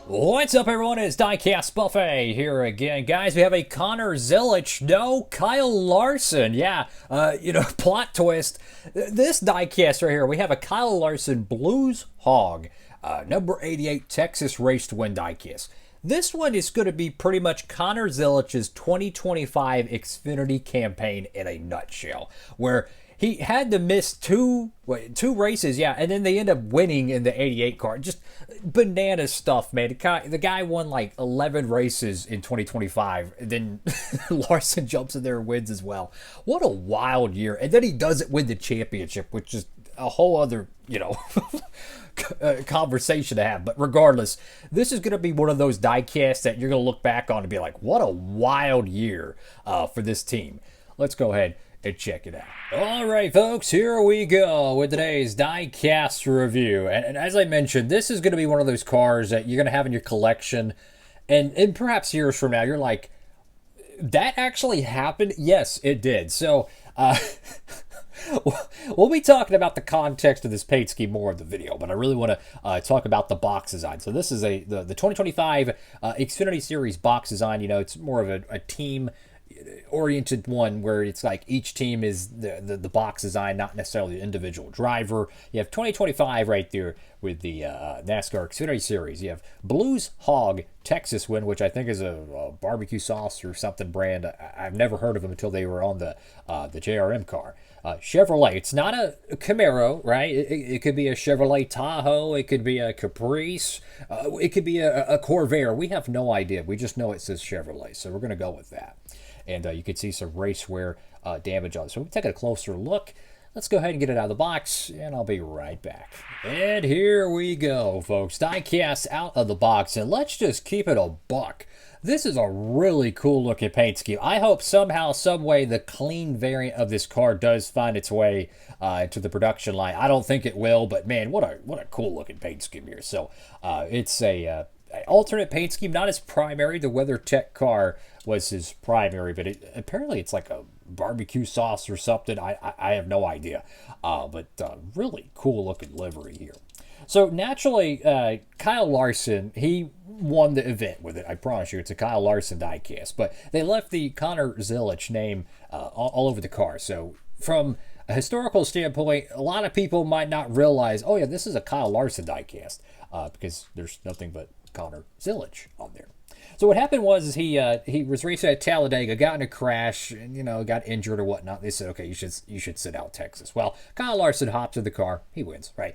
What's up, everyone? It's Diecastbuffet here again. Guys, we have a Connor Zilic, no, Kyle Larson. Yeah, plot twist. This diecast right here, we have a Kyle Larson Blues Hog, number 88 Texas Race to Win diecast. This one is going to be pretty much Connor Zilic's 2025 Xfinity campaign in a nutshell, where he had to miss two races, yeah, and then they end up winning in the 88 car. Just banana stuff, man. The guy won like 11 races in 2025, and then Larson jumps in there and wins as well. What a wild year. And then he doesn't win the championship, which is a whole other, conversation to have. But regardless, this is going to be one of those diecasts that you're going to look back on and be like, what a wild year for this team. Let's go ahead and check it out. All right, folks, here we go with today's diecast review. And as I mentioned, this is going to be one of those cars that you're going to have in your collection. And perhaps years from now, you're like, that actually happened? Yes, it did. So, we'll be talking about the context of this paint scheme more in the video, but I really want to talk about the box design. So this is the 2025 Xfinity Series box design. You know, it's more of a team oriented one where it's like each team is the box design, not necessarily the individual driver. You have 2025 right there with the NASCAR Xfinity Series. You have Blues Hog Texas Win, which I think is a barbecue sauce or something brand. I've never heard of them until they were on the JRM car. Chevrolet, it's not a Camaro, right? It could be a Chevrolet Tahoe. It could be a Caprice. It could be a Corvair. We have no idea. We just know it says Chevrolet, so we're going to go with that. And you can see some race wear damage on it. So we'll take a closer look. Let's go ahead and get it out of the box, and I'll be right back. And here we go, folks. Diecast out of the box, and let's just keep it a buck. This is a really cool looking paint scheme. I hope somehow, some way, the clean variant of this car does find its way to the production line. I don't think it will, but man, what a cool looking paint scheme here. So it's a alternate paint scheme, not his primary. The WeatherTech car was his primary, but apparently it's like a barbecue sauce or something. I have no idea, but really cool looking livery here. So naturally, Kyle Larson, he won the event with it. I promise you, it's a Kyle Larson diecast. But they left the Connor Zilic name all over the car. So from a historical standpoint, a lot of people might not realize, oh yeah, this is a Kyle Larson diecast because there's nothing but Connor Zilic on there. So what happened was he was racing at Talladega, got in a crash, and got injured or whatnot. They said, okay, you should sit out Texas. Well, Kyle Larson hops in the car, he wins, right?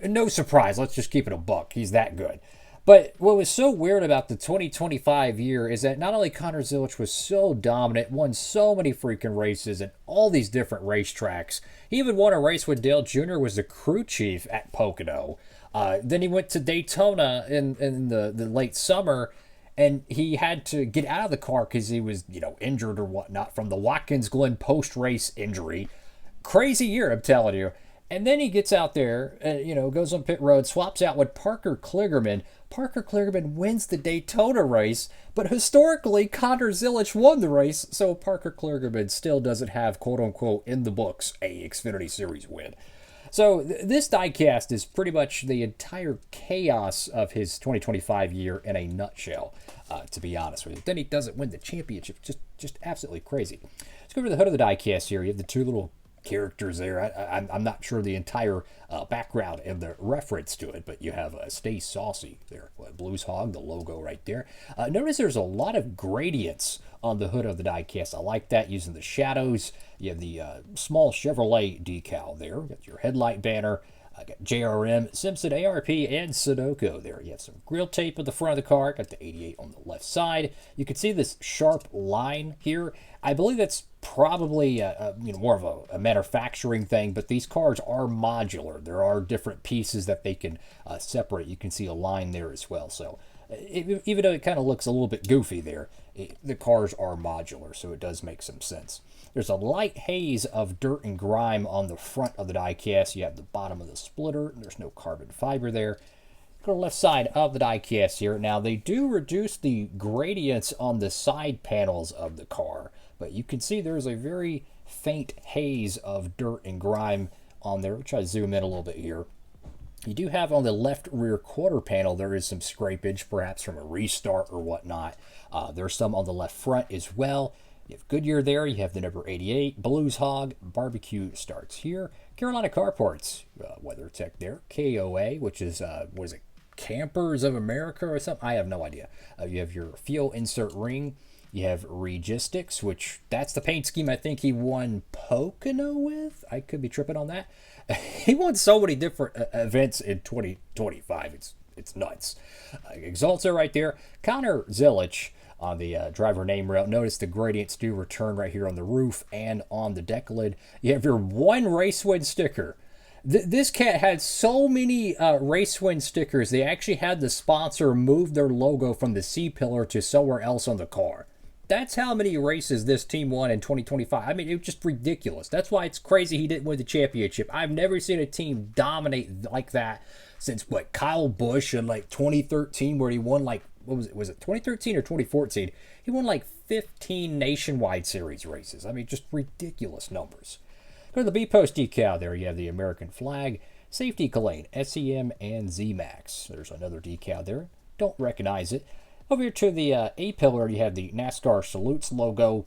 No surprise. Let's just keep it a buck. He's that good. But what was so weird about the 2025 year is that not only Connor Zilic was so dominant, won so many freaking races and all these different racetracks. He even won a race when Dale Jr. was the crew chief at Pocono. Then he went to Daytona in the late summer, and he had to get out of the car because he was, injured or whatnot from the Watkins Glen post-race injury. Crazy year, I'm telling you. And then he gets out there, goes on pit road, swaps out with Parker Kligerman. Parker Kligerman wins the Daytona race, but historically, Connor Zilic won the race, so Parker Kligerman still doesn't have, quote-unquote, in the books, a Xfinity Series win. So this diecast is pretty much the entire chaos of his 2025 year in a nutshell, to be honest with you. Then he doesn't win the championship. Just absolutely crazy. Let's go over to the hood of the diecast here. You have the two little characters there. I'm not sure the entire background and the reference to it, but you have Stay Saucy there. Blues Hog, the logo right there. Notice there's a lot of gradients on the hood of the diecast. I like that, using the shadows. You have the small Chevrolet decal there. You got your headlight banner. Got JRM, Simpson, ARP, and Sudoku there. You have some grill tape at the front of the car. Got the 88 on the left side. You can see this sharp line here. I believe that's probably more of a manufacturing thing, but these cars are modular. There are different pieces that they can separate. You can see a line there as well. So even though it kind of looks a little bit goofy there, the cars are modular, so it does make some sense. There's a light haze of dirt and grime on the front of the diecast. You have the bottom of the splitter, and there's no carbon fiber there. Go to the left side of the diecast here. Now, they do reduce the gradients on the side panels of the car, but you can see there's a very faint haze of dirt and grime on there. I'll try to zoom in a little bit here. You do have on the left rear quarter panel, there is some scrapage, perhaps from a restart or whatnot. There's some on the left front as well. You have Goodyear there. You have the number 88. Blues Hog. Barbecue starts here. Carolina Car Parts. WeatherTech there. KOA, which is, what is it? Campers of America or something? I have no idea. You have your fuel insert ring. You have Registics, which that's the paint scheme I think he won Pocono with. I could be tripping on that. He won so many different events in 2025. It's nuts. Exalta right there. Connor Zilich on the driver name rail. Notice the gradients do return right here on the roof and on the deck lid. You have your one race win sticker. This cat had so many race win stickers, they actually had the sponsor move their logo from the C-pillar to somewhere else on the car. That's how many races this team won in 2025. I mean, it was just ridiculous. That's why it's crazy he didn't win the championship. I've never seen a team dominate like that since, what, Kyle Busch in like 2013, where he won like, what was it 2013 or 2014? He won like 15 nationwide series races. I mean, just ridiculous numbers. Go to the B post decal there. You have the American flag, safety lane, SEM, and ZMAX. There's another decal there. Don't recognize it. Over here to the A pillar, you have the NASCAR Salutes logo,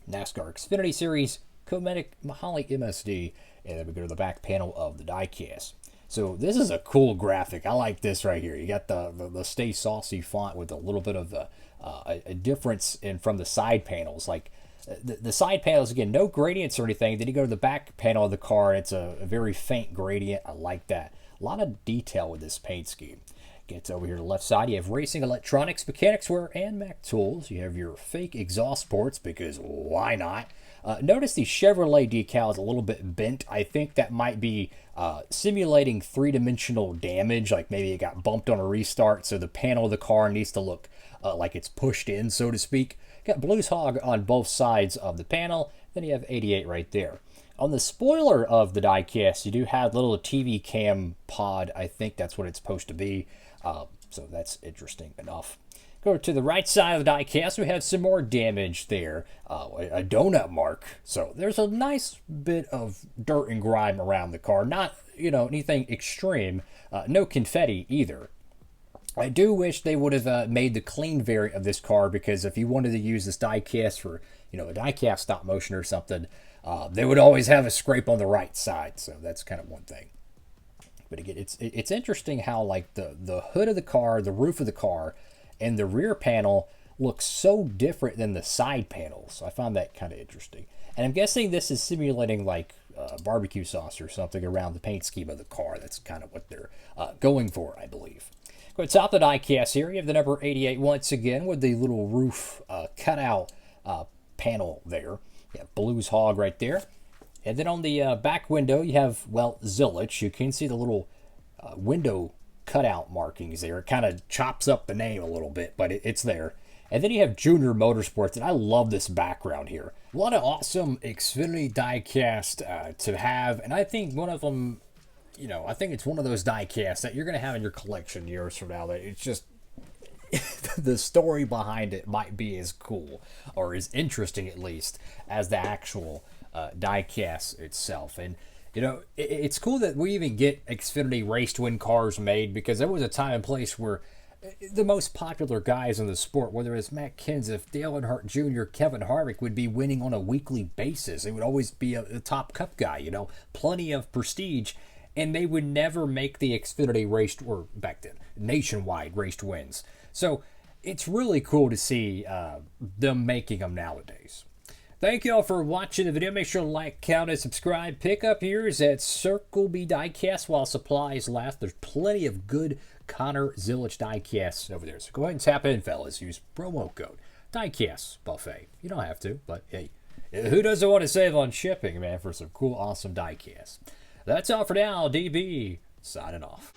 NASCAR Xfinity Series, Cometic Mahali MSD, and then we go to the back panel of the diecast. So this is a cool graphic. I like this right here. You got the Stay Saucy font with a little bit of a difference in from the side panels. Like the side panels, again, no gradients or anything. Then you go to the back panel of the car, and it's a very faint gradient. I like that. A lot of detail with this paint scheme. Gets over here to the left side. You have Racing Electronics, Mechanics Wear, and Mac Tools. You have your fake exhaust ports, because why not? Notice the Chevrolet decal is a little bit bent. I think that might be simulating three-dimensional damage, like maybe it got bumped on a restart, so the panel of the car needs to look like it's pushed in, so to speak. Got Blues Hog on both sides of the panel. Then you have 88 right there. On the spoiler of the diecast, you do have a little TV cam pod. I think that's what it's supposed to be. So that's interesting enough. Go to the right side of the diecast. We have some more damage there. A donut mark. So there's a nice bit of dirt and grime around the car. Not, anything extreme. No confetti either. I do wish they would have made the clean variant of this car, because if you wanted to use this diecast for, a diecast stop motion or something, they would always have a scrape on the right side. So that's kind of one thing. But again, it's interesting how like the hood of the car, the roof of the car, and the rear panel looks so different than the side panels. I found that kind of interesting. And I'm guessing this is simulating like barbecue sauce or something around the paint scheme of the car. That's kind of what they're going for, I believe. Go to the top of the diecast here. You have the number 88 once again with the little roof cutout panel there. You have Blues Hog right there. And then on the back window, you have, Zilich. You can see the little window cutout markings there. It kind of chops up the name a little bit, but it's there. And then you have Junior Motorsports, and I love this background here. A lot of awesome Xfinity diecast to have, and I think one of them, I think it's one of those diecasts that you're going to have in your collection years from now. That it's just the story behind it might be as cool, or as interesting at least, as the actual diecast itself. And it's cool that we even get Xfinity race to win cars made, because there was a time and place where the most popular guys in the sport, whether it's Matt Kenseth, Dale Earnhardt Jr., Kevin Harvick, would be winning on a weekly basis. It would always be a top cup guy, plenty of prestige, and they would never make the Xfinity race, or back then nationwide race to wins. So it's really cool to see them making them nowadays. Thank you all for watching the video. Make sure to like, comment, and subscribe. Pick up yours at Circle B Diecast while supplies last. There's plenty of good Connor Zilich diecasts over there. So go ahead and tap in, fellas. Use promo code Diecastbuffet. You don't have to, but hey, who doesn't want to save on shipping, man, for some cool, awesome diecasts? That's all for now. DB signing off.